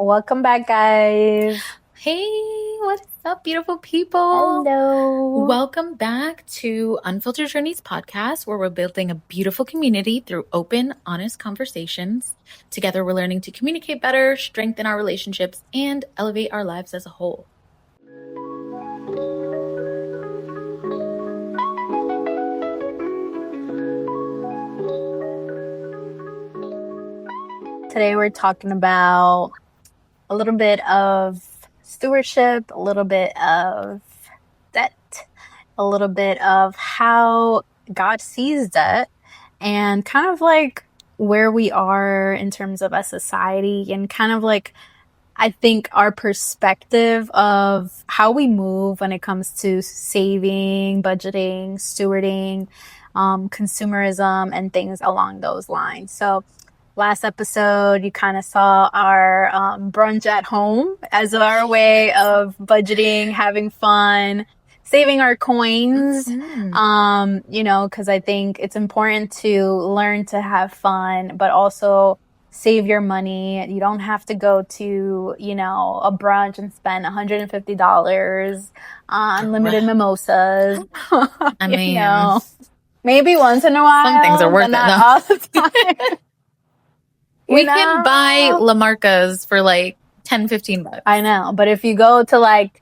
Welcome back, guys. Hey, what's up, beautiful people? Hello. Welcome back to Unfiltered Journeys podcast, where we're building a beautiful community through open, honest conversations. Together, we're learning to communicate better, strengthen our relationships, and elevate our lives as a whole. Today we're talking about a little bit of stewardship, a little bit of debt, a little bit of how God sees debt, and kind of like where we are in terms of a society, and kind of like I think our perspective of how we move when it comes to saving, budgeting, stewarding, consumerism, and things along those lines. So, last episode, you kind of saw our brunch at home as our way of budgeting, having fun, saving our coins. Because I think it's important to learn to have fun, but also save your money. You don't have to go to, a brunch and spend $150 on unlimited mimosas. I mean, Maybe once in a while. some things are worth but it, not though. all the time. We can buy La Marcas for like $10-15. I know, but if you go to like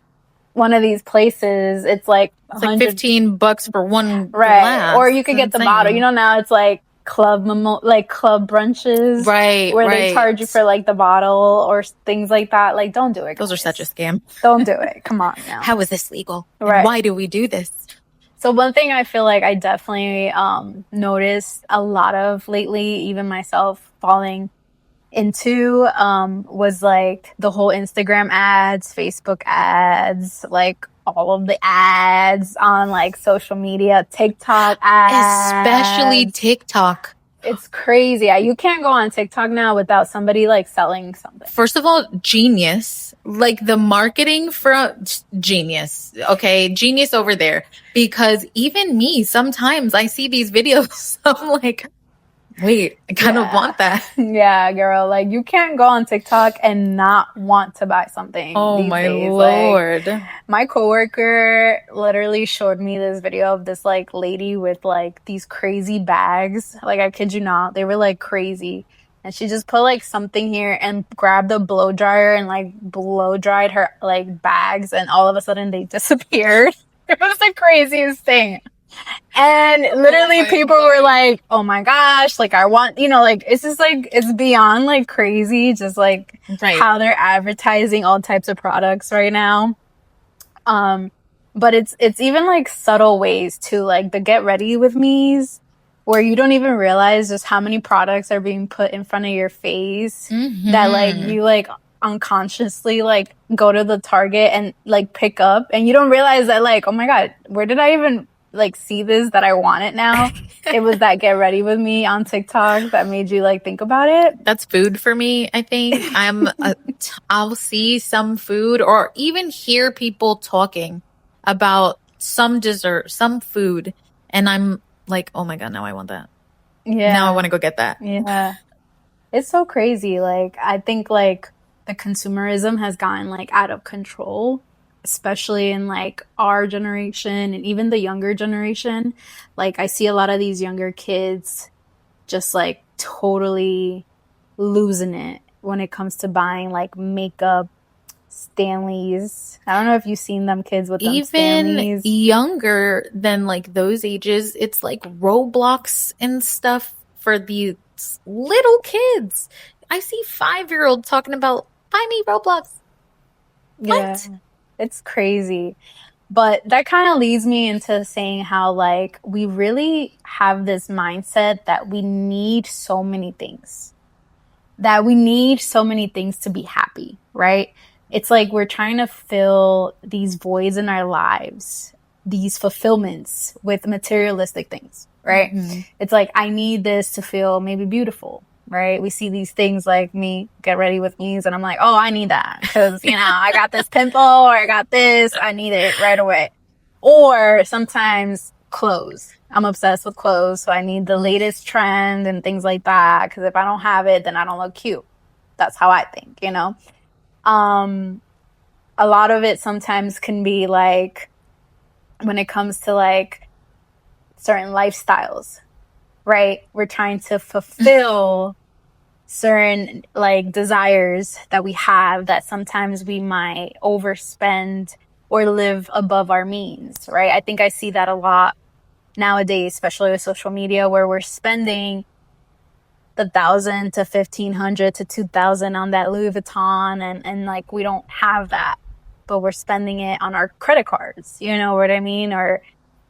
one of these places, it's like $15 for one right, glass. or you could get the bottle. Now it's like club brunches, right? Where they charge you for like the bottle or things like that. Like, don't do it. Those are such a scam. Don't do it. Come on now. How is this legal? Right. And why do we do this? So one thing I feel like I definitely noticed a lot of lately, even myself falling into was like the whole Instagram ads, Facebook ads, like all of the ads on like social media, TikTok ads. Especially TikTok. It's crazy. You can't go on TikTok now without somebody like selling something. First of all, genius. Like the marketing for genius. Okay, genius over there. Because even me, sometimes I see these videos, I'm like, wait, I kind of want that. Yeah, girl. Like, you can't go on TikTok and not want to buy something. Oh, these my days. Lord. Like, my coworker literally showed me this video of this, like, lady with, like, these crazy bags. Like, I kid you not. They were, like, crazy. And she just put, like, something here and grabbed a blow dryer and, like, blow dried her, like, bags. And all of a sudden, they disappeared. It was the craziest thing. And literally people were like, oh my gosh, like I want, like it's just like, it's beyond like crazy, just like how they're advertising all types of products right now. But it's even like subtle ways too, like the get ready with me's where you don't even realize just how many products are being put in front of your face that like you like unconsciously like go to the Target and like pick up and you don't realize that like, oh my God, where did I even like see this that I want it now? It was that get ready with me on TikTok that made you like think about it. That's food for me. I think I'll see some food or even hear people talking about some dessert, some food, and I'm like, oh my God, now I want that. Yeah. Now I want to go get that. Yeah. It's so crazy. Like, I think like the consumerism has gotten like out of control, especially in like our generation and even the younger generation. Like I see a lot of these younger kids just like totally losing it when it comes to buying like makeup, Stanleys. I don't know if you've seen them kids with them even Stanleys. Younger than like those ages. It's like Roblox and stuff for these little kids. I see 5-year-olds talking about buy me Roblox. Yeah. What? It's crazy. But that kind of leads me into saying how like we really have this mindset that we need so many things. That we need so many things to be happy, right? It's like we're trying to fill these voids in our lives, these fulfillments with materialistic things, right? Mm-hmm. It's like I need this to feel maybe beautiful. Right? We see these things like me get ready with me's and I'm like, oh, I need that because, I got this pimple or I got this. I need it right away. Or sometimes clothes. I'm obsessed with clothes. So I need the latest trend and things like that because if I don't have it, then I don't look cute. That's how I think, A lot of it sometimes can be like, when it comes to like certain lifestyles, right? We're trying to fulfill certain like desires that we have, that sometimes we might overspend or live above our means, right? I think I see that a lot nowadays, especially with social media, where we're spending the 1,000 to 1,500 to 2,000 on that Louis Vuitton, and like we don't have that, but we're spending it on our credit cards. You know what I mean? Or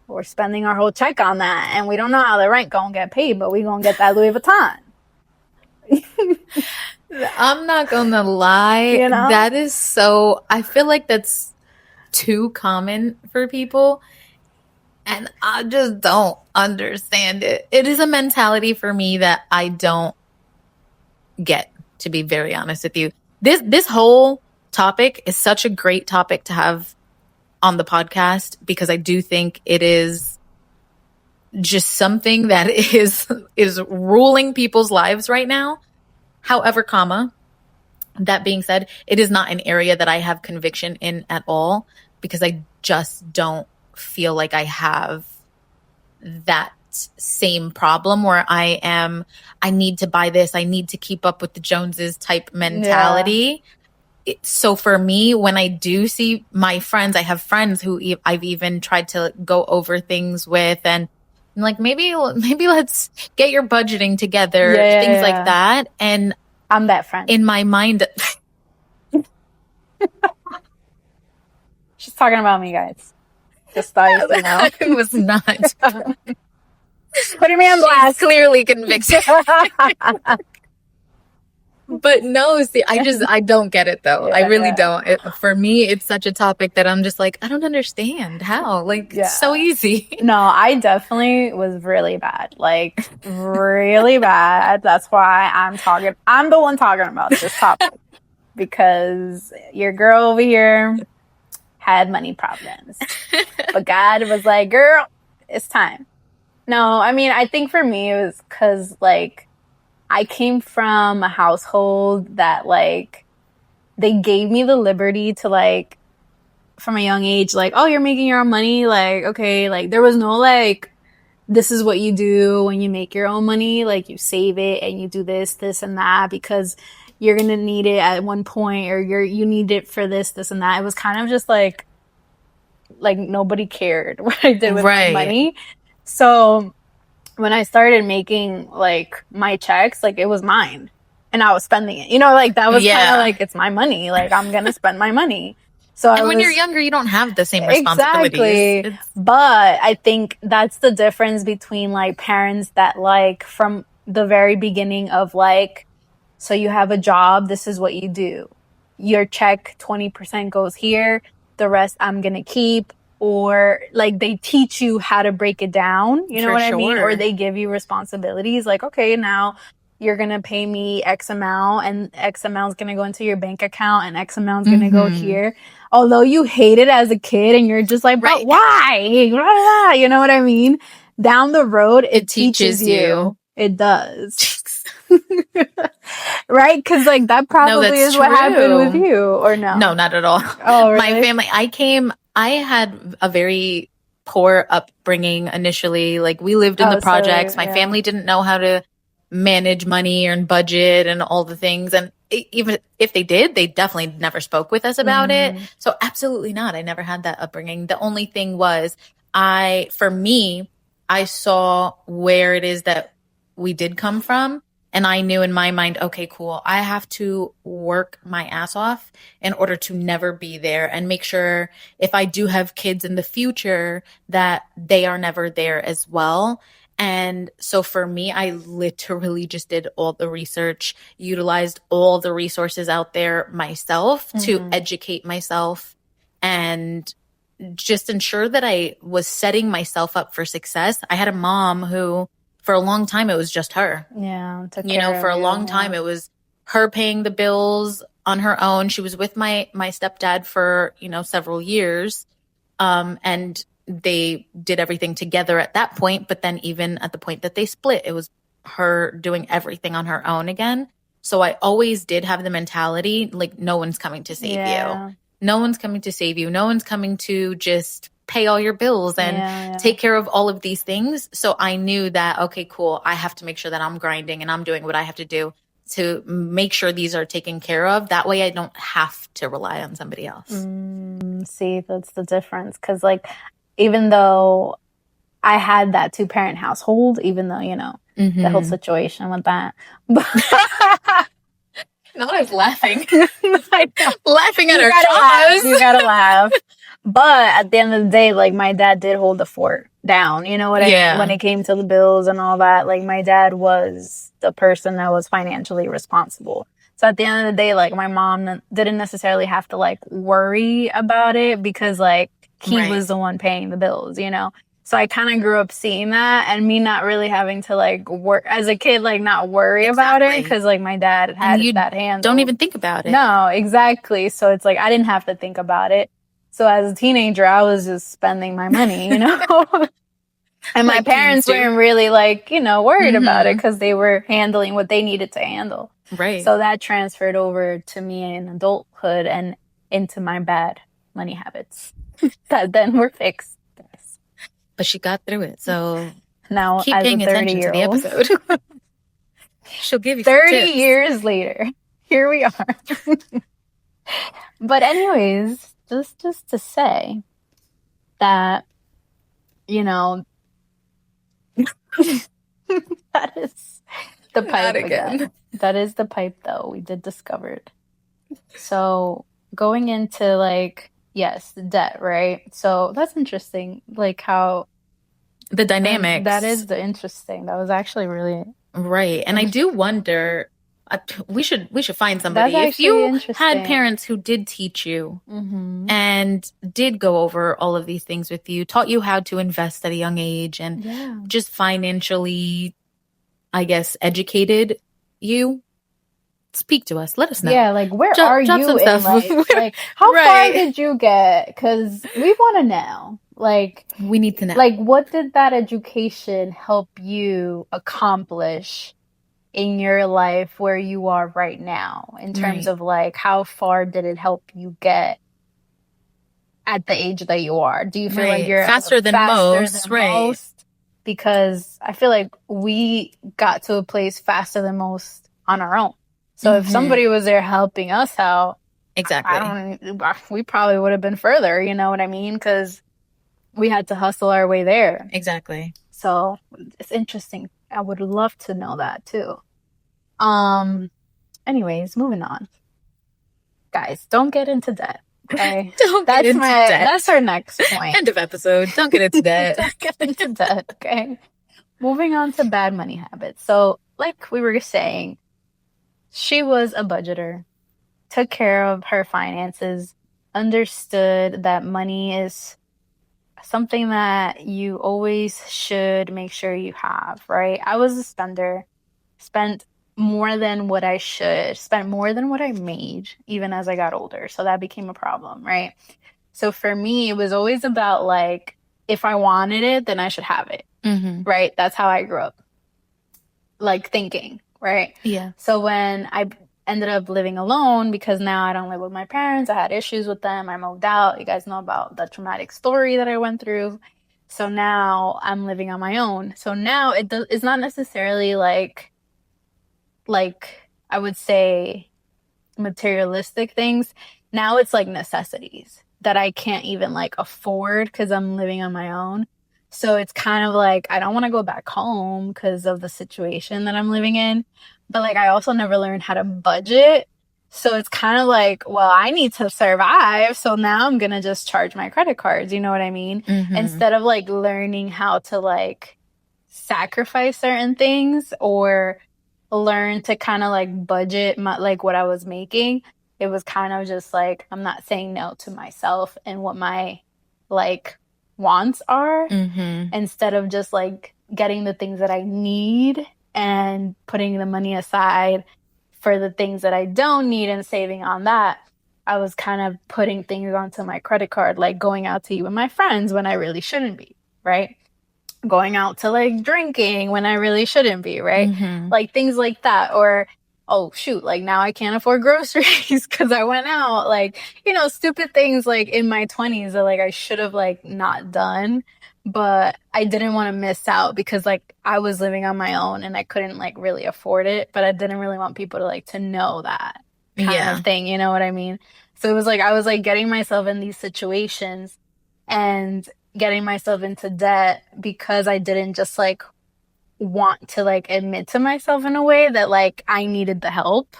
we're spending our whole check on that, and we don't know how the rent gonna get paid, but we gonna get that Louis Vuitton. I'm not gonna lie. You know? That is so, I feel like that's too common for people. And I just don't understand it. It is a mentality for me that I don't get, to be very honest with you. This whole topic is such a great topic to have on the podcast, because I do think it is just something that is ruling people's lives right now. However, that being said, it is not an area that I have conviction in at all, because I just don't feel like I have that same problem where I need to buy this, I need to keep up with the Joneses type mentality. Yeah. So for me, when I do see my friends, I have friends who I've even tried to go over things with, and I'm like, maybe let's get your budgeting together, things like that. And I'm that friend. In my mind, she's talking about me, guys. Just thought you know. I was not. Putting me on blast. Clearly convicted. But no, see, I don't get it though. I really don't. For me, it's such a topic that I'm just like, I don't understand how. Like, it's so easy. No, I definitely was really bad. Like, really bad. That's why I'm the one talking about this topic. Because your girl over here had money problems. But God was like, girl, it's time. No, I mean, I think for me it was because, like, I came from a household that, like, they gave me the liberty to, like, from a young age, like, oh, you're making your own money? Like, okay, like, there was no, like, this is what you do when you make your own money. Like, you save it and you do this, and that, because you're going to need it at one point, or you need it for this, and that. It was kind of just like nobody cared what I did with my money. So when I started making like my checks, like it was mine and I was spending it, you know, like that was kind of like, it's my money. Like I'm going to spend my money. So when you're younger, you don't have the same responsibilities. Exactly. But I think that's the difference between like parents that like from the very beginning of like, so you have a job, this is what you do. Your check, 20% goes here, the rest I'm going to keep. Or like they teach you how to break it down, you know what I mean? Or they give you responsibilities like, okay, now you're going to pay me X amount and X amount is going to go into your bank account and X amount is going to go here. Although you hate it as a kid and you're just like, but why? You know what I mean? Down the road, it teaches you. It does. Right? Because like that probably is what happened with you, or no? No, not at all. Oh, really? My family, I had a very poor upbringing initially. Like we lived in the projects. My family didn't know how to manage money and budget and all the things. And even if they did, they definitely never spoke with us about it. So absolutely not. I never had that upbringing. The only thing was for me, I saw where it is that we did come from. And I knew in my mind, okay, cool. I have to work my ass off in order to never be there and make sure if I do have kids in the future that they are never there as well. And so for me, I literally just did all the research, utilized all the resources out there myself to educate myself and just ensure that I was setting myself up for success. I had a mom who, for a long time, it was just her. Yeah. For a long time, it was her paying the bills on her own. She was with my stepdad for, several years. And they did everything together at that point. But then even at the point that they split, it was her doing everything on her own again. So I always did have the mentality, like, no one's coming to save Yeah. you. No one's coming to save you. No one's coming to just pay all your bills and Yeah. take care of all of these things. So I knew that, okay, cool. I have to make sure that I'm grinding and I'm doing what I have to do to make sure these are taken care of. That way I don't have to rely on somebody else. See, that's the difference. Because, like, even though I had that 2-parent household, even though, you know, the whole situation with that. But No, I was laughing. I know. Laughing at You our gotta laugh. You traumas. gotta laugh. But at the end of the day, like, my dad did hold the fort down. You know what I mean? When it came to the bills and all that, like, my dad was the person that was financially responsible. So at the end of the day, like, my mom didn't necessarily have to, like, worry about it because, like, he Right. was the one paying the bills, you know? So I kind of grew up seeing that, and me not really having to, like, work as a kid, like, not worry about it Exactly. because, like, my dad And had you that handled. don't even think about it. No, exactly. So it's like I didn't have to think about it. So as a teenager, I was just spending my money, you know? And my Like teens parents do. weren't really, like, you know, worried about it because they were handling what they needed to handle. Right. So that transferred over to me in adulthood and into my bad money habits that then were fixed. Yes. But she got through it. So Now, keep as paying a attention to the 30-year-old, episode. She'll give you some 30 tips. years later, here we are. But anyways, just to say that, you know, that is the pipe again. That is the pipe, though. We did discover it. So going into, like, yes, the debt, right? So that's interesting. Like, how The dynamics. that is the interesting. That was actually really right. And I do wonder, we should find somebody. That's If actually you interesting. had parents who did teach you and did go over all of these things with you, taught you how to invest at a young age and just financially, I guess, educated you, speak to us. Let us know. Yeah, like, where Drop are some you in stuff. life? Like, how far Right. did you get? Because we want to know. Like, We need to know. like, what did that education help you accomplish in your life where you are right now? In terms Right. of, like, how far did it help you get at the age that you are? Do you feel like Right. you're Faster than most, right. Because I feel like we got to a place faster than most on our own. So if somebody was there helping us out, Exactly. we probably would have been further, you know what I mean? Because we had to hustle our way there. Exactly. So it's interesting. I would love to know that too. Anyways, moving on. Guys, don't get into debt. Okay. Don't get into debt. That's our next point. End of episode. Don't get into debt. Don't get into debt. Okay. Moving on to bad money habits. So, like we were saying, she was a budgeter, took care of her finances, understood that money is something that you always should make sure you have, right? I was a spender, spent more than what I should, spent more than what I made, even as I got older. So that became a problem, right? So for me, it was always about, like, if I wanted it, then I should have it, right? That's how I grew up, like, thinking, right? Yeah. So when I ended up living alone, because now I don't live with my parents, I had issues with them, I moved out. You guys know about the traumatic story that I went through. So now I'm living on my own. So now it's not necessarily like I would say materialistic things. Now it's like necessities that I can't even, like, afford because I'm living on my own. So it's kind of like I don't want to go back home because of the situation that I'm living in. But, like, I also never learned how to budget. So it's kind of like, well, I need to survive. So now I'm going to just charge my credit cards. You know what I mean? Instead of, like, learning how to, like, sacrifice certain things or learn to kind of, like, budget like what I was making. It was kind of just like, I'm not saying no to myself and what my, like, wants are, instead of just, like, getting the things that I need and putting the money aside for the things that I don't need and saving on that. I was kind of putting things onto my credit card, like going out to eat with my friends when I really shouldn't be, right? Going out to, like, drinking when I really shouldn't be, right? Like, things like that. Or oh shoot, like now I can't afford groceries because I went out. Like, you know, stupid things like in my 20s that like I should have like not done, but I didn't want to miss out because like I was living on my own and I couldn't like really afford it, but I didn't really want people to like to know that kind of Yeah. thing, you know what I mean? So it was like I was like getting myself in these situations and getting myself into debt because I didn't just like want to like admit to myself in a way that like I needed the help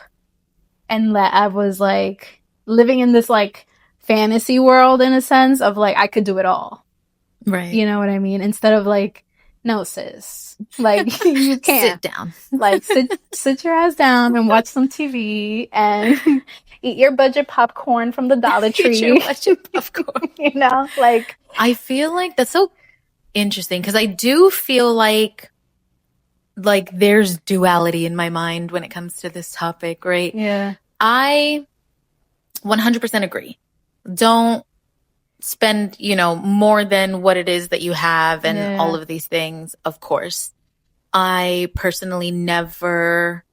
and that I was like living in this like fantasy world in a sense of like I could do it all. Right. You know what I mean? Instead of like, no, sis, like you Sit can't. down. Like sit your ass down and watch some TV and eat your budget popcorn from the Dollar Eat your Tree. budget popcorn. You know, like I feel like that's so interesting because I do feel like there's duality in my mind when it comes to this topic, right? yeah, I 100% agree. Don't spend, more than what it is that you have and all yeah, of these things, of course. I personally never,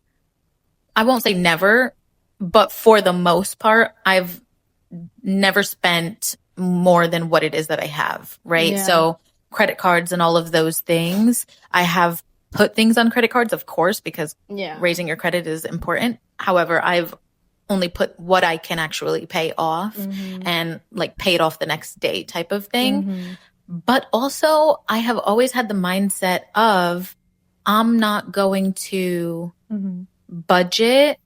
I won't say never, but for the most part, I've never spent more than what it is that I have, right? yeah, So credit cards and all of those things, I have put things on credit cards, of course, because yeah. raising your credit is important. However, I've only put what I can actually pay off and like pay it off the next day type of thing. But also, I have always had the mindset of I'm not going to budget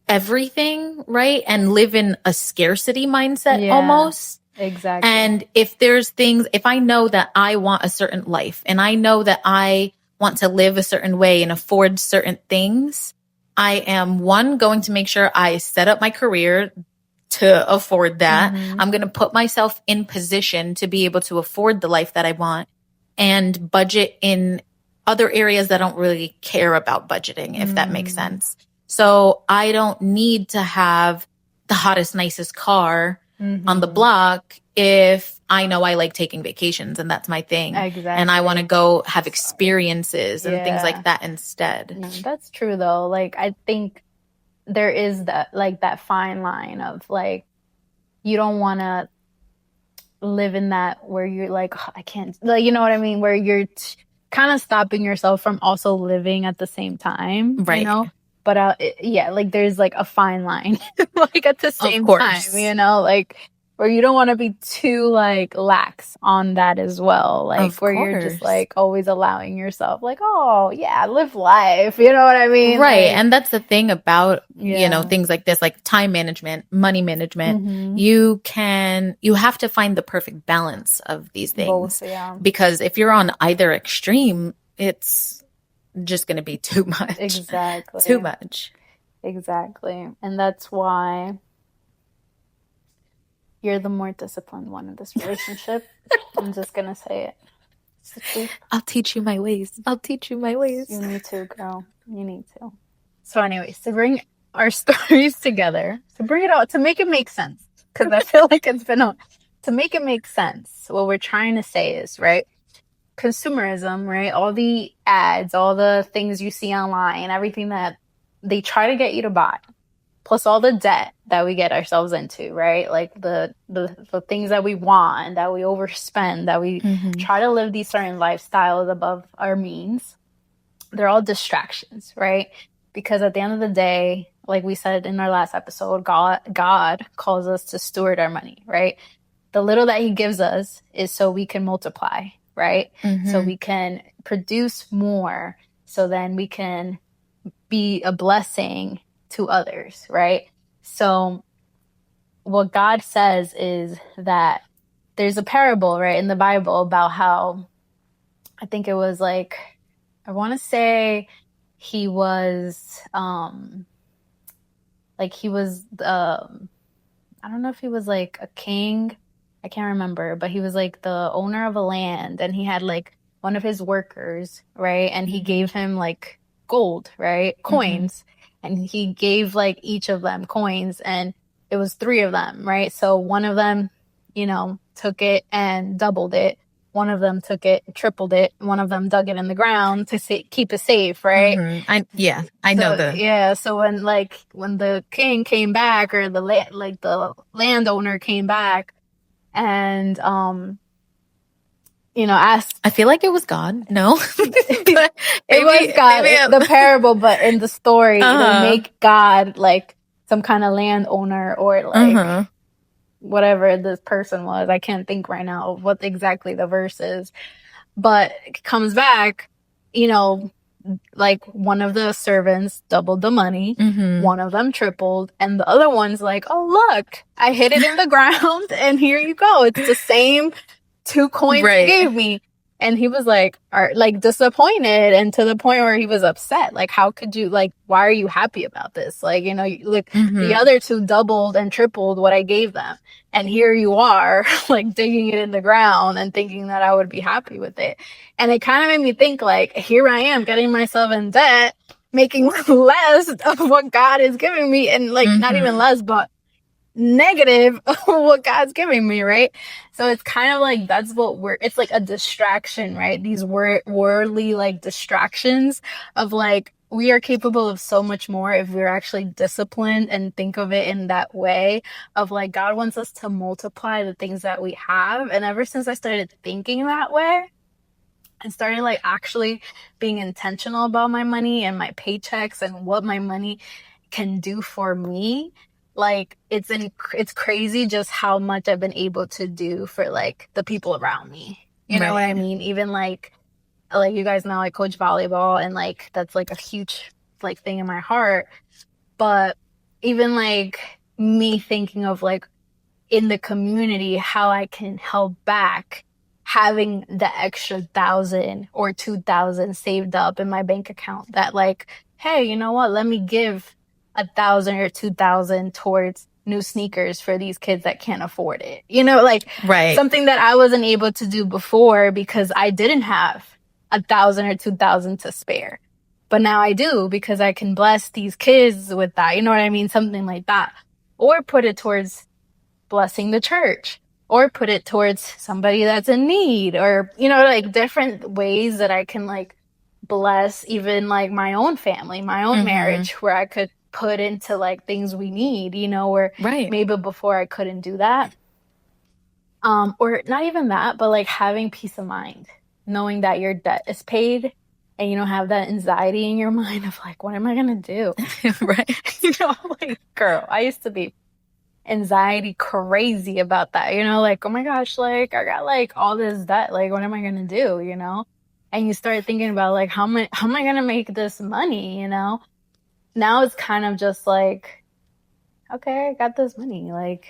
everything, right? And live in a scarcity mindset Yeah. almost. Exactly. And if there's things, if I know that I want a certain life and I know that I want to live a certain way and afford certain things, I am going to make sure I set up my career to afford that. I'm going to put myself in position to be able to afford the life that I want and budget in other areas that don't really care about budgeting, if that makes sense. So I don't need to have the hottest, nicest car on the block if I know I like taking vacations and that's my thing. Exactly. And I want to go have experiences and things Yeah. like that instead. No, that's true though. Like I think there is that fine line of like you don't want to live in that where you're like, "Oh, I can't," like, you know what I mean, where you're kind of stopping yourself from also living at the same time, you Right. know. But yeah, like there's like a fine line, like at the same course. time, you know, like where you don't want to be too like lax on that as well, like Of where you're just course. like always allowing yourself, like, oh yeah, live life, you know what I mean? Right. Like, And that's the thing about, Yeah. things like this, like time management, money management. Mhm. You have to find the perfect balance of these things. Both, yeah. Because if you're on either extreme, it's just going to be too much. Exactly. Too much. Exactly. And that's why you're the more disciplined one in this relationship. I'm just gonna say it. It's the truth. I'll teach you my ways. I'll teach you my ways. You need to, girl. You need to. So anyways, to bring our stories together, to bring it out, to make it make sense, because I feel like it's been to make it make sense, what we're trying to say is, right, consumerism, right, all the ads, all the things you see online, everything that they try to get you to buy, plus all the debt that we get ourselves into, right, like the things that we want, that we overspend, that we try to live these certain lifestyles above our means, they're all distractions, right? Because at the end of the day, like we said in our last episode, God calls us to steward our money, right? The little that he gives us is so we can multiply, right? So we can produce more, so then we can be a blessing to others, right? So what God says is that there's a parable, right, in the Bible about how, I think it was like, I want to say he was, like he was, I don't know if he was like a king, I can't remember, but he was like the owner of a land, and he had like one of his workers, right? And he gave him like gold, right? Coins. And he gave like each of them coins, and it was 3 of them, right? So one of them, took it and doubled it. one of them took it, tripled it, one of them dug it in the ground to keep it safe, right? I know the So when the king came back, or the landowner came back, and asked. I feel like it was God. No, It was God, the parable, but in the story, they make God like some kind of landowner, or like whatever this person was. I can't think right now of what exactly the verse is, but it comes back, like one of the servants doubled the money, one of them tripled, and the other one's like, oh, look, I hid it in the ground, and here you go. It's the same 2 coins you gave me. And he was like, disappointed, and to the point where he was upset. Like, how could you, like, why are you happy about this? Like, look, the other 2 doubled and tripled what I gave them. And here you are, like, digging it in the ground and thinking that I would be happy with it. And it kind of made me think, like, here I am getting myself in debt, making less of what God is giving me. And, like, not even less, but negative of what God's giving me, right? So it's kind of like, that's what it's like a distraction, right? These worldly like distractions of like, we are capable of so much more if we're actually disciplined and think of it in that way of like, God wants us to multiply the things that we have. And ever since I started thinking that way and started like actually being intentional about my money and my paychecks and what my money can do for me, like it's crazy just how much I've been able to do for like the people around me. You know what I mean? Even like you guys know I coach volleyball, and like that's like a huge like thing in my heart. But even like me thinking of like in the community how I can help back, having the extra 1,000 or 2,000 saved up in my bank account, that like, hey, you know what? Let me give 1,000 or 2,000 towards new sneakers for these kids that can't afford it. Like something that I wasn't able to do before because I didn't have 1,000 or 2,000 to spare. But now I do, because I can bless these kids with that. You know what I mean? Something like that. Or put it towards blessing the church, or put it towards somebody that's in need, or, like different ways that I can like bless even like my own family, my own marriage, where I could put into like things we need, where maybe before I couldn't do that. Or not even that, but like having peace of mind, knowing that your debt is paid, and you don't have that anxiety in your mind of like, what am I going to do? Like, girl, I used to be anxiety crazy about that, like, oh my gosh, like I got like all this debt, like what am I going to do? And you start thinking about like, how am I going to make this money? Now it's kind of just like, okay, I got this money. Like,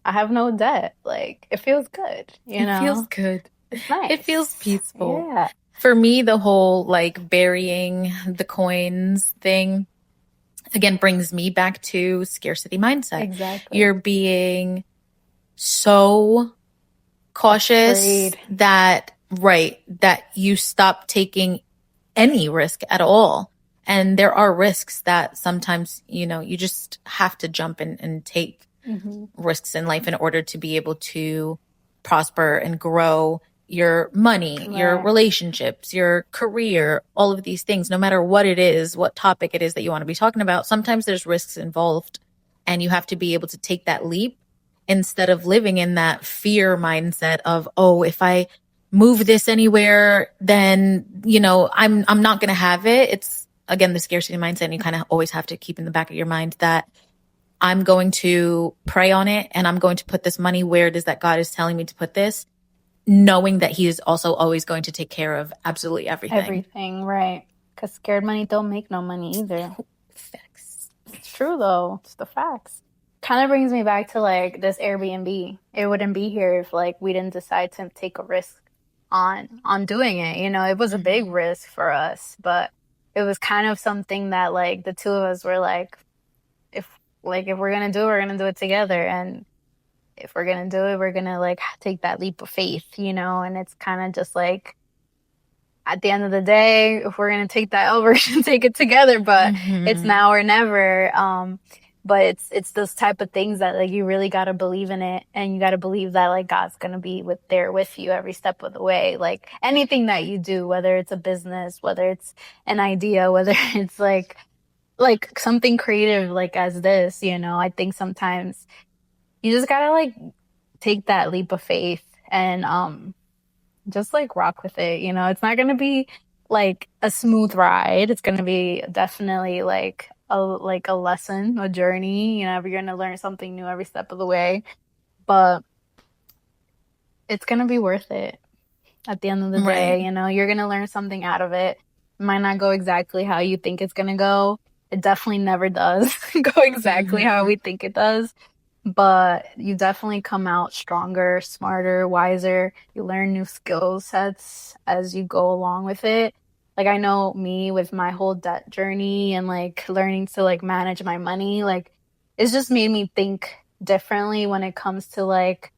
I have no debt. Like, it feels good, It feels good. It's nice. It feels peaceful. Yeah. For me, the whole like burying the coins thing, again, brings me back to scarcity mindset. Exactly. You're being so cautious that you stop taking any risk at all. And there are risks that sometimes, you just have to jump in and take risks in life in order to be able to prosper and grow your money, your relationships, your career, all of these things, no matter what it is, what topic it is that you want to be talking about. Sometimes there's risks involved, and you have to be able to take that leap instead of living in that fear mindset of, oh, if I move this anywhere, then, I'm not going to have it. It's, again, the scarcity mindset. And you kind of always have to keep in the back of your mind that I'm going to pray on it, and I'm going to put this money where it is that God is telling me to put this, knowing that he is also always going to take care of absolutely everything. Everything, right. Because scared money don't make no money either. Facts. It's true, though. It's the facts. Kind of brings me back to, like, this Airbnb. It wouldn't be here if, like, we didn't decide to take a risk on doing it. It was a big risk for us, but it was kind of something that, like, the two of us were like, if we're going to do it, we're going to do it together. And if we're going to do it, we're going to like take that leap of faith, and it's kind of just like, at the end of the day, if we're going to take that L, we're going to take it together, but it's now or never. But it's those type of things that like you really got to believe in it, and you got to believe that like God's going to be there with you every step of the way. Like anything that you do, whether it's a business, whether it's an idea, whether it's like something creative like as this, you know, I think sometimes you just got to like take that leap of faith and just like rock with it. You know, it's not going to be like a smooth ride. It's going to be definitely like a lesson, a journey. You know, you're going to learn something new every step of the way, but it's going to be worth it at the end of the Right. day. You know, you're going to learn something out of it. It might not go exactly how you think it's going to go. It definitely never does go exactly how we think it does, but you definitely come out stronger, smarter, wiser. You learn new skill sets as you go along with it. Like I know me with my whole debt journey and like learning to like manage my money, like it's just made me think differently when it comes to like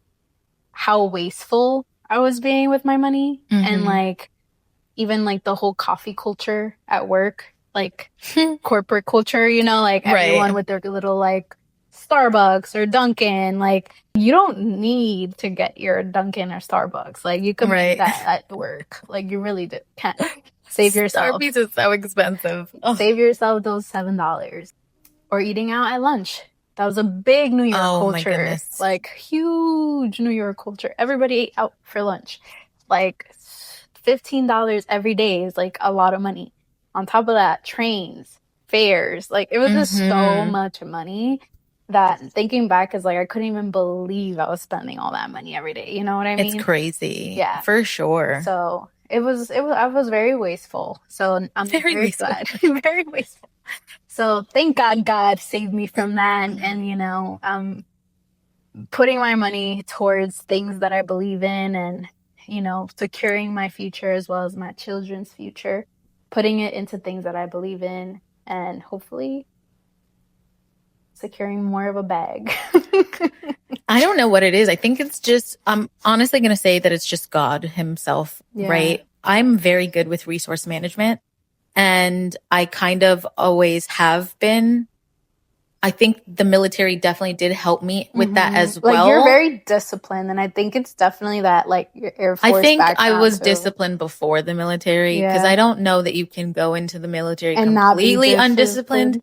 how wasteful I was being with my money and like even like the whole coffee culture at work, like corporate culture, you know, like everyone Right. with their little like Starbucks or Dunkin', like you don't need to get your Dunkin' or Starbucks. Like you can make Right. that at work. Like you really can. Save yourself. Starbucks is so expensive. Oh, Save yourself those $7. Or eating out at lunch. That was a big New York oh my culture, goodness. like huge New York culture. Everybody ate out for lunch. Like $15 every day is like a lot of money. On top of that, trains, fares, like it was just so much money that thinking back is like I couldn't even believe I was spending all that money every day. You know what I It's mean? crazy. Yeah. For sure. So I was very wasteful. So I'm Very very wasteful. glad. Very wasteful. So thank God saved me from that. And you know, putting my money towards things that I believe in and, you know, securing my future as well as my children's future, putting it into things that I believe in and hopefully securing more of a bag. I don't know what it is. I think it's just, I'm honestly going to say that it's just God himself, Yeah. right? I'm very good with resource management and I kind of always have been. I think the military definitely did help me with that as well. Like you're very disciplined, and I think it's definitely that like your Air Force I think I background was too. disciplined before the military because Yeah. I don't know that you can go into the military And not be completely disciplined. undisciplined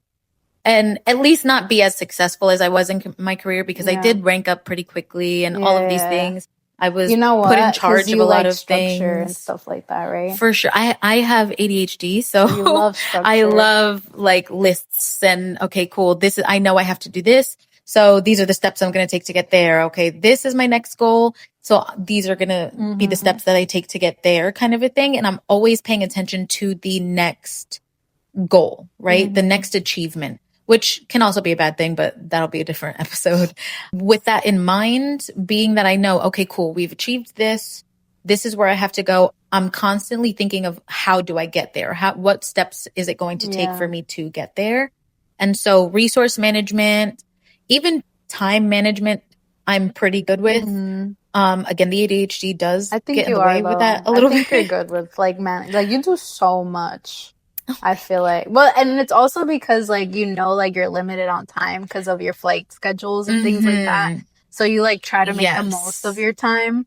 and at least not be as successful as I was in my career because I Yeah. did rank up pretty quickly and all of these Yeah. things. I was You know put in what? 'Cause charge of you a lot like of structure and things. stuff like that, right? For sure. I have ADHD, so You love I structure. love like lists and okay, cool. This is, I know I have to do this. So these are the steps I'm going to take to get there. Okay. This is my next goal. So these are going to be the steps that I take to get there kind of a thing. And I'm always paying attention to the next goal, right? The next achievement, which can also be a bad thing, but that'll be a different episode. With that in mind, being that I know, okay, cool. We've achieved this. This is where I have to go. I'm constantly thinking of how do I get there? What steps is it going to take for me to get there? And so resource management, even time management, I'm pretty good with. Again, the ADHD does I think get in you the are way with that a little I think bit. you're good with like like you do so much. I feel like well, and it's also because like you know like you're limited on time because of your flight schedules and things like that. So you like try to make the most of Yes. your time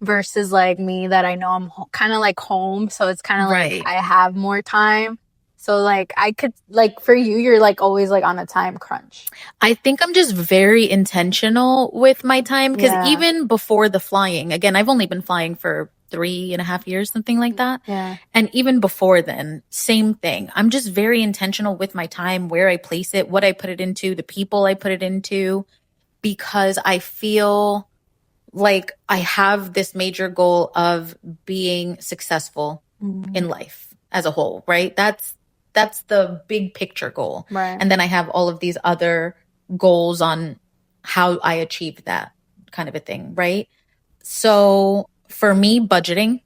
versus like me that I know I'm kind of like home, so it's kind of like Right. I have more time. So like I could like for you, you're like always like on a time crunch. I think I'm just very intentional with my time because Yeah. even before the flying, again, I've only been flying for 3.5 years, something like that. Yeah. And even before then, same thing. I'm just very intentional with my time, where I place it, what I put it into, the people I put it into, because I feel like I have this major goal of being successful in life as a whole, right? That's the big picture goal. Right. And then I have all of these other goals on how I achieve that kind of a thing, right? So for me, budgeting,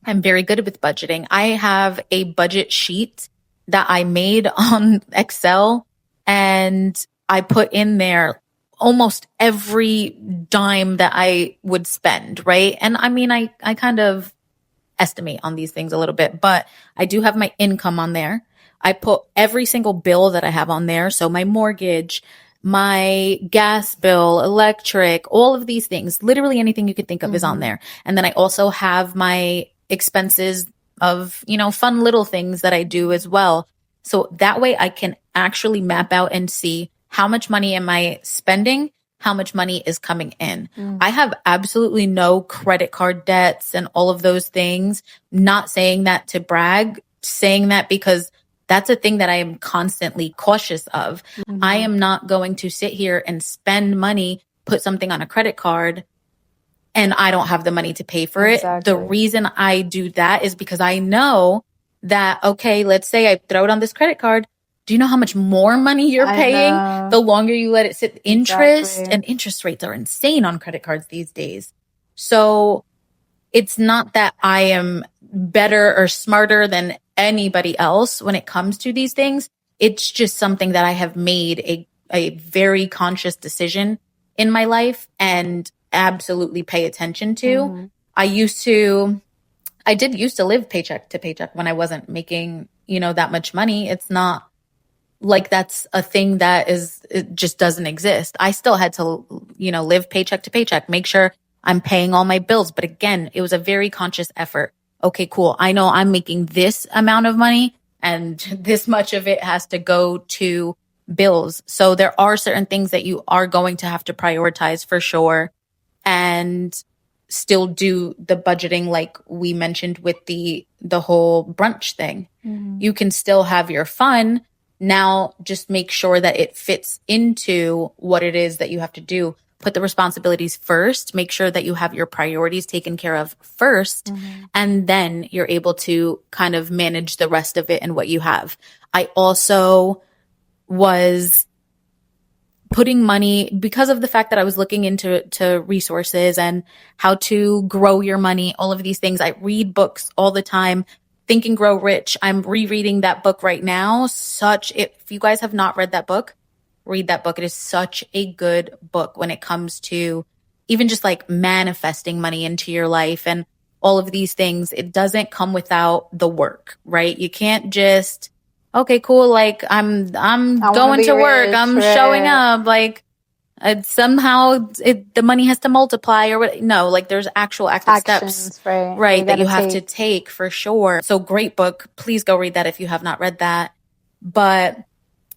I'm very good with budgeting. I have a budget sheet that I made on Excel and I put in there almost every dime that I would spend, right? And I mean, I kind of estimate on these things a little bit, but I do have my income on there. I put every single bill that I have on there. So my mortgage, my gas bill, electric, all of these things, literally anything you could think of is on there. And then I also have my expenses of, fun little things that I do as well. So that way I can actually map out and see how much money am I spending, how much money is coming in. I have absolutely no credit card debts and all of those things. Not saying that to brag, saying that because that's a thing that I am constantly cautious of. I am not going to sit here and spend money, put something on a credit card, and I don't have the money to pay for it. The reason I do that is because I know that, okay, let's say I throw it on this credit card. Do you know how much more money you're paying the longer you let it sit? Interest and interest rates are insane on credit cards these days. So it's not that I am better or smarter than anybody else when it comes to these things. It's just something that I have made a very conscious decision in my life and absolutely pay attention to. I did used to live paycheck to paycheck when I wasn't making, that much money. It's not like that's a thing it just doesn't exist. I still had to, live paycheck to paycheck, make sure I'm paying all my bills. But again, it was a very conscious effort. Okay, cool. I know I'm making this amount of money and this much of it has to go to bills. So there are certain things that you are going to have to prioritize for sure and still do the budgeting like we mentioned with the whole brunch thing. You can still have your fun. Now just make sure that it fits into what it is that you have to do. Put the responsibilities first, make sure that you have your priorities taken care of first, and then you're able to kind of manage the rest of it and what you have. I also was putting money because of the fact that I was looking into resources and how to grow your money, all of these things. I read books all the time. Think and Grow Rich. I'm rereading that book right now. If you guys have not read that book, read that book. It is such a good book when it comes to even just like manifesting money into your life and all of these things. It doesn't come without the work, right? You can't just, okay, cool. Like I'm going to work. I'm showing up. Like the money has to multiply or what? No, like there's actual active steps, right? That you have to take for sure. So great book. Please go read that if you have not read that. But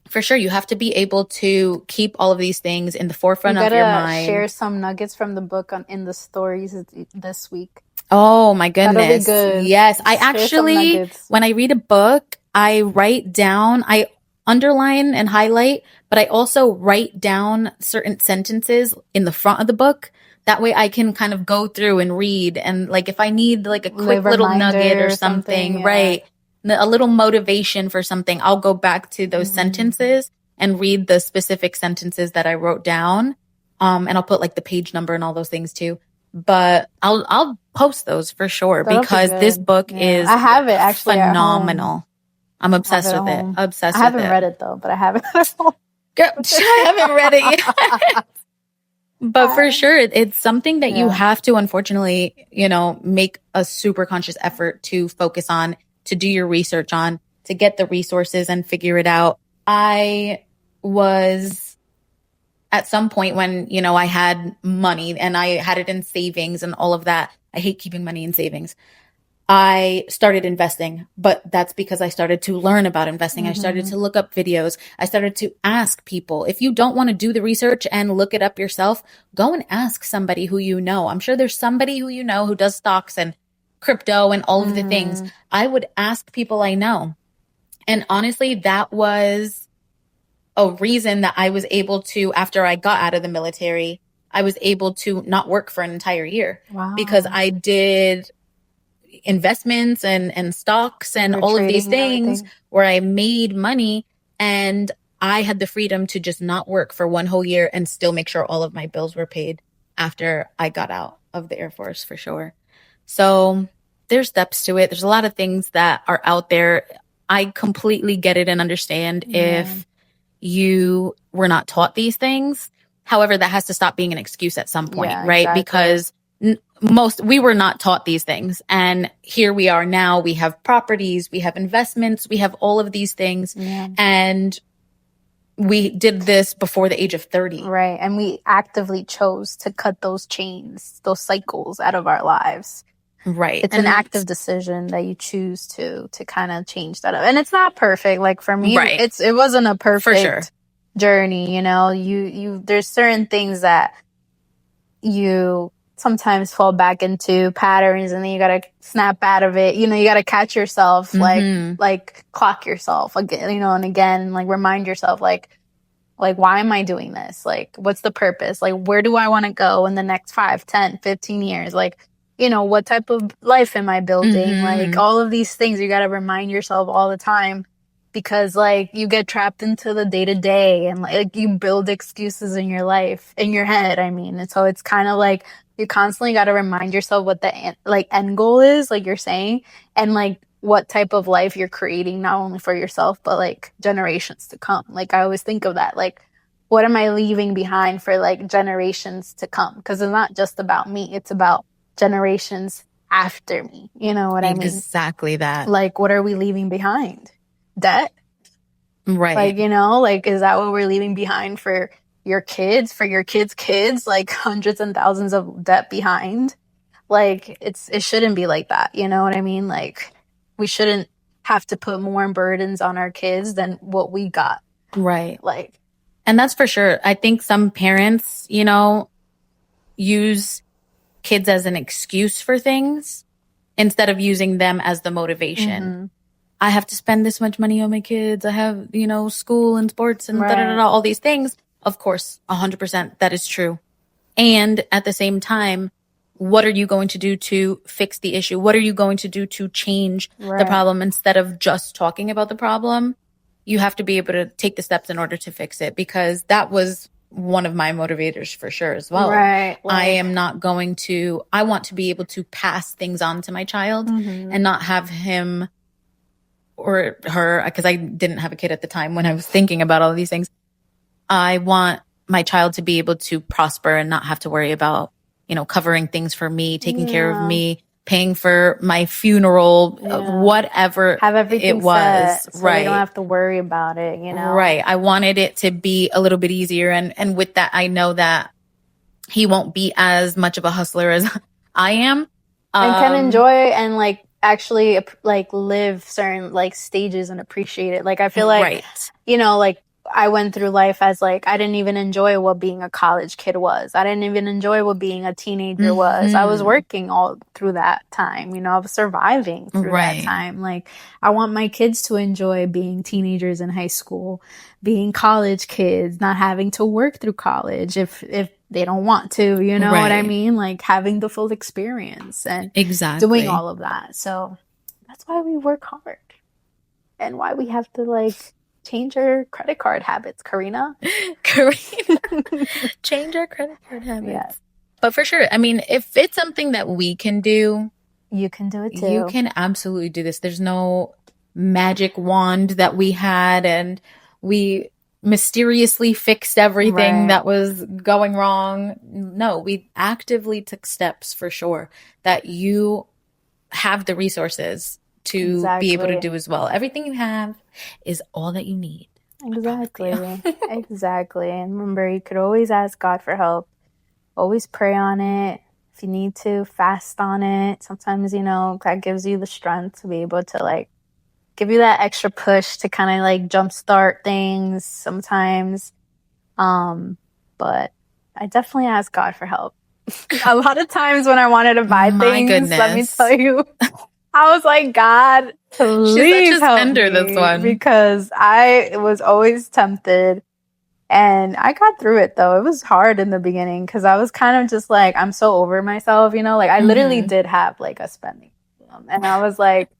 for sure, you have to be able to keep all of these things in the forefront of your mind. Share some nuggets from the book in the stories this week. Oh my goodness. That'll be good. Yes. I actually, when I read a book, I write down, I underline and highlight, but I also write down certain sentences in the front of the book. That way I can kind of go through and read. And like, if I need like a quick little nugget or something, right? A little motivation for something, I'll go back to those sentences and read the specific sentences that I wrote down. And I'll put like the page number and all those things too. But I'll post those for sure because this book is I have it actually phenomenal. I'm obsessed with it. Obsessed with it. I haven't read it though, but I have it at home. Girl, I haven't read it yet. But for sure, it's something that you have to, unfortunately, make a super conscious effort to focus on, to do your research on, to get the resources and figure it out. I was at some point when, I had money and I had it in savings and all of that. I hate keeping money in savings. I started investing, but that's because I started to learn about investing. I started to look up videos. I started to ask people. If you don't want to do the research and look it up yourself, go and ask somebody who you know. I'm sure there's somebody who you know who does stocks and crypto and all of the things. I would ask people I know. And honestly, that was a reason that I was able to, after I got out of the military, I was able to not work for an entire year because I did investments and stocks and all of these things where I made money and I had the freedom to just not work for one whole year and still make sure all of my bills were paid after I got out of the Air Force for sure. So there's steps to it. There's a lot of things that are out there. I completely get it and understand if you were not taught these things. However, that has to stop being an excuse at some point, right? Exactly. Because we were not taught these things. And here we are now. We have properties, we have investments, we have all of these things. And we did this before the age of 30. Right. And we actively chose to cut those chains, those cycles out of our lives. Right. It's an active decision that you choose to kind of change that up. And it's not perfect. Like for me, Right. it wasn't a perfect For sure. journey, you know. There's certain things that you sometimes fall back into patterns, and then you gotta snap out of it. You know, you gotta catch yourself, like clock yourself again, you know, and again, like remind yourself, like why am I doing this? Like, what's the purpose? Like, where do I want to go in the next 5, 10, 15 years? Like, you know, what type of life am I building? Like, all of these things you got to remind yourself all the time, because like you get trapped into the day to day, and like you build excuses in your life, in your head. I mean, and so it's kind of like you constantly got to remind yourself what the end goal is, like you're saying, and like what type of life you're creating, not only for yourself, but like generations to come. Like I always think of that, like, what am I leaving behind for like generations to come? Because it's not just about me, it's about generations after me. You know what I mean? Exactly that. Like, what are we leaving behind? Debt? Right. Like, you know, like, is that what we're leaving behind for your kids, kids, like hundreds and thousands of debt behind? Like, it shouldn't be like that. You know what I mean? Like, we shouldn't have to put more burdens on our kids than what we got. Right. Like, and that's for sure. I think some parents, you know, use kids as an excuse for things instead of using them as the motivation. I have to spend this much money on my kids. I have, you know, school and sports and all these things. Of course, 100% that is true. And at the same time, what are you going to do to fix the issue? What are you going to do to change the problem? Instead of just talking about the problem, you have to be able to take the steps in order to fix it, because that was one of my motivators for sure as well. Right. I am not going to, I want to be able to pass things on to my child and not have him or her, because I didn't have a kid at the time when I was thinking about all of these things. I want my child to be able to prosper and not have to worry about, you know, covering things for me, taking care of me, paying for my funeral, whatever have everything it was. Set, so you don't have to worry about it, you know? Right. I wanted it to be a little bit easier. And with that, I know that he won't be as much of a hustler as I am. And can enjoy and like actually like live certain like stages and appreciate it. Like I feel like, you know, like I went through life as like, I didn't even enjoy what being a college kid was. I didn't even enjoy what being a teenager was. I was working all through that time, you know, I was surviving through that time. Like I want my kids to enjoy being teenagers in high school, being college kids, not having to work through college if they don't want to, you know what I mean? Like having the full experience and doing all of that. So that's why we work hard and why we have to like change our credit card habits, Karina. Change our credit card habits. Yes. But for sure, I mean, if it's something that we can do, you can do it too. You can absolutely do this. There's no magic wand that we had and we mysteriously fixed everything that was going wrong. No, we actively took steps for sure that you have the resources to be able to do as well. Everything you have is all that you need. Exactly. Exactly. And remember, you could always ask God for help. Always pray on it. If you need to, fast on it. Sometimes, you know, that gives you the strength to be able to like give you that extra push to kind of like jumpstart things sometimes. But I definitely ask God for help. A lot of times when I wanted to buy things, let me tell you, I was like, God, please help me, this one. Because I was always tempted. And I got through it, though. It was hard in the beginning because I was kind of just like, I'm so over myself, you know? Like, I literally did have, like, a spending problem. And I was like,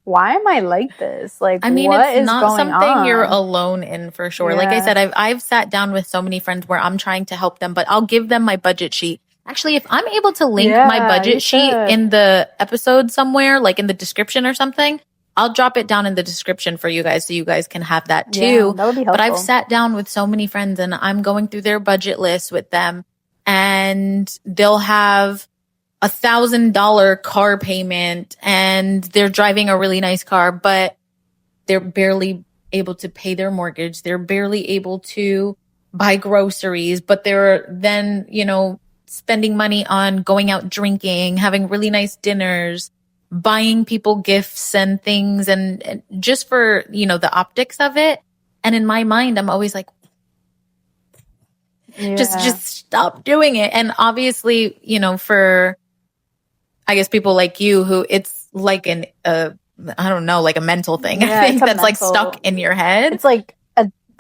why am I like this? Like, I mean, what is not something you're alone in for sure. Yeah. Like I said, I've sat down with so many friends where I'm trying to help them, but I'll give them my budget sheet. Actually, if I'm able to link my budget sheet in the episode somewhere, like in the description or something, I'll drop it down in the description for you guys so you guys can have that too. Yeah, that would be helpful. But I've sat down with so many friends and I'm going through their budget list with them and they'll have $1,000 car payment and they're driving a really nice car, but they're barely able to pay their mortgage. They're barely able to buy groceries, but they're then, spending money on going out drinking, having really nice dinners, buying people gifts and things, and just for, the optics of it. And in my mind, I'm always like, just stop doing it. And obviously, for, I guess, people like you who it's like I don't know, like a mental thing. Yeah, I think that's like stuck in your head. It's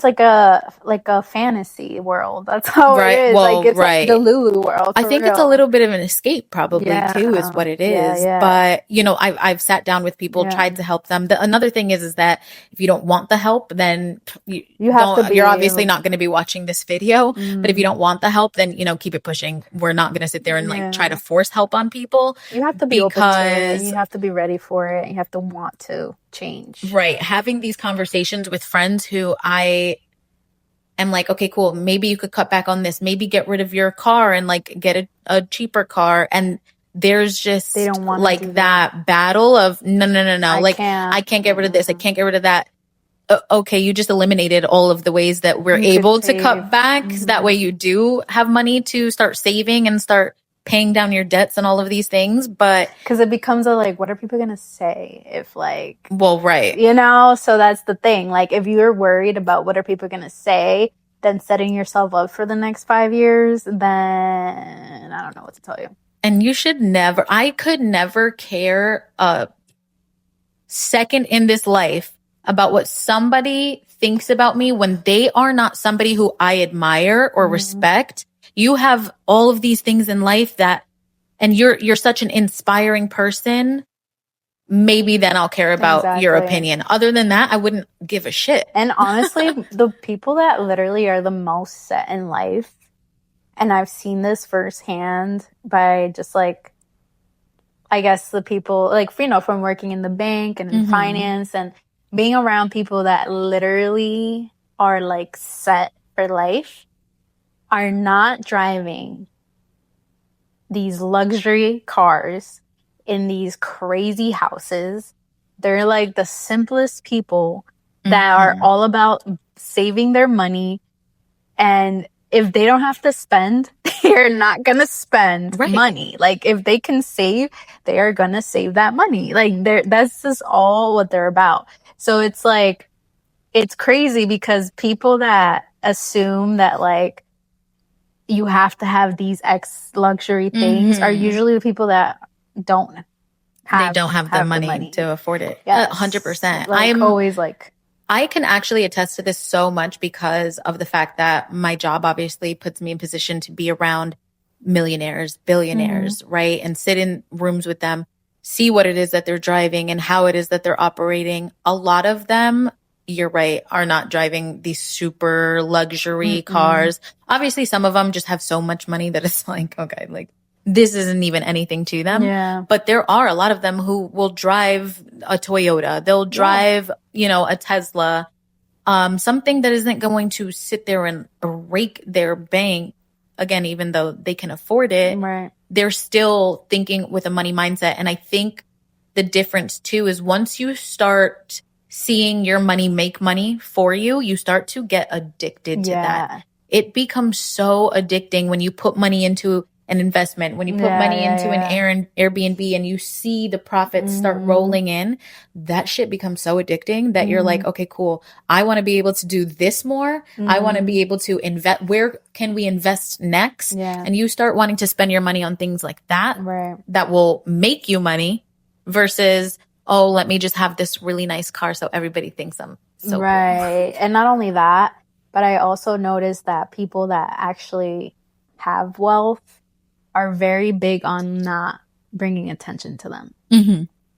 like a fantasy world. That's how it is. Well, like it's like the Lulu world. I think it's a little bit of an escape probably too, is what it is. Yeah. But, I've sat down with people, tried to help them. Another thing is that if you don't want the help, then you're obviously not going to be watching this video. But if you don't want the help, then, keep it pushing. We're not going to sit there and like try to force help on people. You have to be open to it. You have to be ready for it. You have to want to change. Right. Having these conversations with friends who I am like, okay, cool. Maybe you could cut back on this. Maybe get rid of your car and like get a cheaper car. And there's just they don't want like that battle of no. I can't get rid of this. I can't get rid of that. Okay, you just eliminated all of the ways that we're able to cut back. So that way you do have money to start saving and start paying down your debts and all of these things. But because it becomes what are people gonna say if right, so that's the thing. Like if you're worried about what are people gonna say, then setting yourself up for the next 5 years, then I don't know what to tell you. And I could never care a second in this life about what somebody thinks about me when they are not somebody who I admire or respect. You have all of these things in life and you're such an inspiring person. Maybe then I'll care about your opinion. Other than that, I wouldn't give a shit. And honestly, the people that literally are the most set in life, and I've seen this firsthand by just I guess the people from working in the bank and in finance and being around people that literally are set for life, are not driving these luxury cars in these crazy houses. They're like the simplest people that are all about saving their money. And if they don't have to spend, they're not going to spend money. Like if they can save, they are going to save that money. That's just all what they're about. So it's it's crazy because people that assume that you have to have these luxury things are usually the people that don't have the money to afford it. Yes. 100%. I'm always I can actually attest to this so much because of the fact that my job obviously puts me in position to be around millionaires, billionaires, right? And sit in rooms with them, see what it is that they're driving and how it is that they're operating. A lot of them, you're right, are not driving these super luxury cars. Obviously, some of them just have so much money that it's okay, this isn't even anything to them. Yeah. But there are a lot of them who will drive a Toyota. They'll drive, a Tesla, something that isn't going to sit there and rake their bank. Again, even though they can afford it, they're still thinking with a money mindset. And I think the difference too is once you start seeing your money make money for you, you start to get addicted to that. It becomes so addicting when you put money into an investment, when you put money into an Airbnb and you see the profits start rolling in. That shit becomes so addicting that you're like, okay, cool. I want to be able to do this more. I want to be able to invest. Where can we invest next? And you start wanting to spend your money on things like that, that will make you money versus, oh, let me just have this really nice car so everybody thinks I'm so cool. And not only that, but I also noticed that people that actually have wealth are very big on not bringing attention to them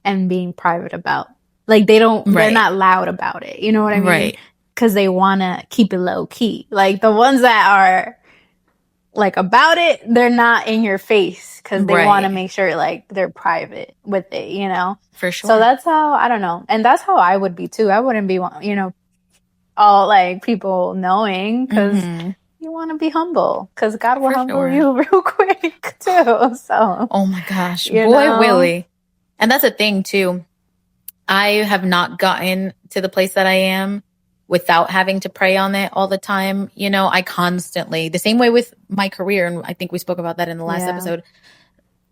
and being private about. They're not loud about it. You know what I mean? Because they want to keep it low key. The ones that are about it, they're not in your face because they want to make sure they're private with it, For sure. So that's how, I don't know. And that's how I would be too. I wouldn't be, all people knowing because you want to be humble because God will humble you real quick too. So, oh my gosh, boy, Willie. And that's a thing too. I have not gotten to the place that I am without having to pray on it all the time. You know, I constantly, the same way with my career, and I think we spoke about that in the last episode,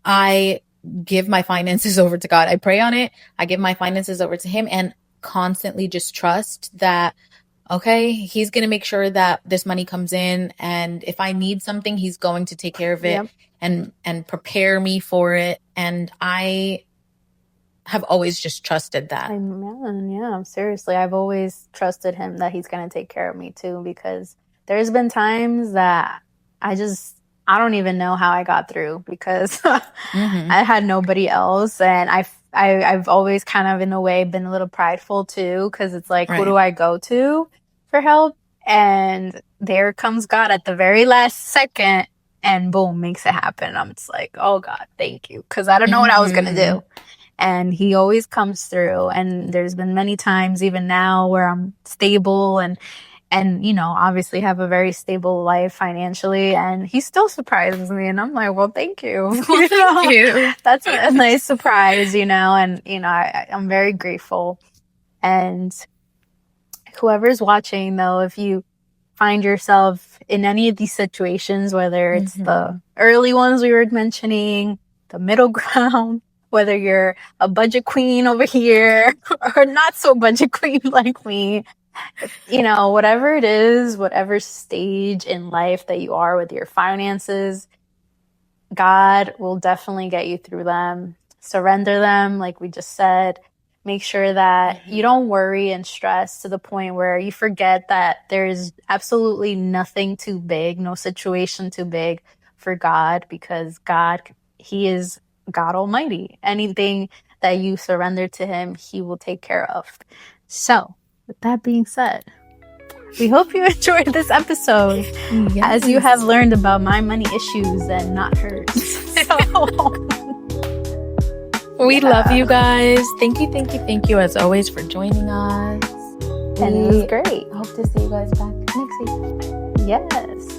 I give my finances over to God. I pray on it. I give my finances over to him and constantly just trust that, okay, he's going to make sure that this money comes in. And if I need something, he's going to take care of it and prepare me for it. And I have always just trusted that. Amen. Yeah, seriously. I've always trusted him that he's going to take care of me too, because there's been times that I don't even know how I got through, because I had nobody else. And I've always kind of, in a way, been a little prideful too, because it's like, who do I go to for help? And there comes God at the very last second and boom, makes it happen. I'm just like, oh God, thank you. Because I don't know what I was going to do. And he always comes through. And there's been many times, even now, where I'm stable and you know, obviously have a very stable life financially, and he still surprises me, and I'm like, well, thank you. Well, thank you. That's a nice surprise, you know, and you know, I'm very grateful. And whoever's watching, though, if you find yourself in any of these situations, whether it's the early ones we were mentioning, the middle ground, whether you're a budget queen over here or not so budget queen like me, you know, whatever it is, whatever stage in life that you are with your finances, God will definitely get you through them. Surrender them, like we just said. Make sure that you don't worry and stress to the point where you forget that there's absolutely nothing too big, no situation too big for God, because God, he is God Almighty. Anything that you surrender to him, he will take care of. So, with that being said, we hope you enjoyed this episode, as you have learned about my money issues and not hers. We love you guys. Thank you as always for joining us. And it was great. Hope to see you guys back next week. Yes.